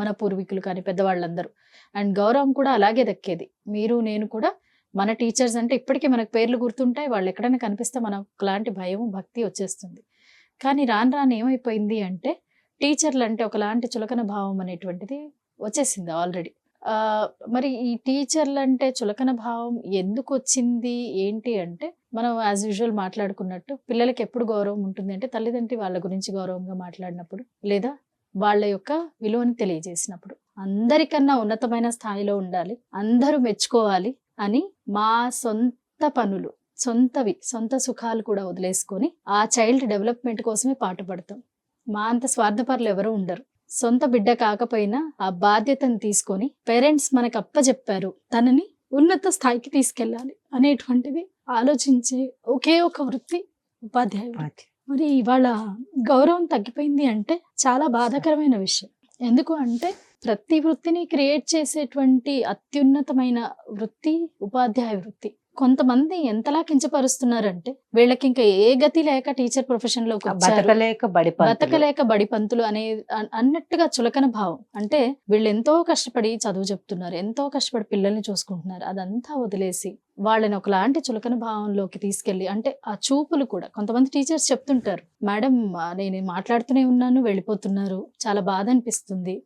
మన పూర్వీకులు కానీ పెద్దవాళ్ళందరూ. అండ్ గౌరవం కూడా అలాగే దక్కేది. మీరు నేను కూడా మన టీచర్స్ అంటే ఇప్పటికీ మనకు పేర్లు గుర్తుంటాయి. వాళ్ళు ఎక్కడైనా కనిపిస్తే మనకు ఒకలాంటి భయం, భక్తి వచ్చేస్తుంది. కానీ రాను రాను ఏమైపోయింది అంటే టీచర్లు అంటే ఒకలాంటి చులకన భావం అనేటువంటిది వచ్చేసింది ఆల్రెడీ. మరి ఈ టీచర్లు అంటే చులకన భావం ఎందుకు వచ్చింది ఏంటి అంటే మనం యాజ్ యూజువల్ మాట్లాడుకున్నట్టు పిల్లలకి ఎప్పుడు గౌరవం ఉంటుంది అంటే తల్లిదండ్రి వాళ్ళ గురించి గౌరవంగా మాట్లాడినప్పుడు, లేదా వాళ్ళ యొక్క విలువని తెలియజేసినప్పుడు. అందరికన్నా ఉన్నతమైన స్థాయిలో ఉండాలి, అందరూ మెచ్చుకోవాలి అని మా సొంత పనులు, సొంత సుఖాలు కూడా వదిలేసుకొని ఆ చైల్డ్ డెవలప్మెంట్ కోసమే పాటుపడతాం. మా అంత స్వార్థపరులు ఎవరు ఉండరు. సొంత బిడ్డ కాకపోయినా ఆ బాధ్యతను తీసుకొని పేరెంట్స్ మనకు అప్పచెప్పారు, తనని ఉన్నత స్థాయికి తీసుకెళ్ళాలి అనేటువంటిది ఆలోచించే ఒకే ఒక వృత్తి ఉపాధ్యాయుడు. మరి ఇవాళ గౌరవం తగ్గిపోయింది అంటే చాలా బాధాకరమైన విషయం. ఎందుకు అంటే ప్రతి వృత్తిని క్రియేట్ చేసేటువంటి అత్యున్నతమైన వృత్తి ఉపాధ్యాయ వృత్తి. కొంతమంది ఎంతలా కించపరుస్తున్నారంటే వీళ్ళకి ఇంకా ఏ గతి లేక టీచర్ ప్రొఫెషన్ లోకి బతకలేక బడి పంతులు అన్నట్టుగా చులకన భావం. అంటే వీళ్ళు ఎంతో కష్టపడి చదువు చెప్తున్నారు, ఎంతో కష్టపడి పిల్లల్ని చూసుకుంటున్నారు. అదంతా వదిలేసి వాళ్ళని ఒకలాంటి చులకన భావంలోకి తీసుకెళ్లి, అంటే ఆ చూపులు కూడా కొంతమంది టీచర్స్ చెప్తుంటారు, మేడం నేను మాట్లాడుతూనే ఉన్నాను వెళ్ళిపోతున్నారు, చాలా బాధ అనిపిస్తుంది,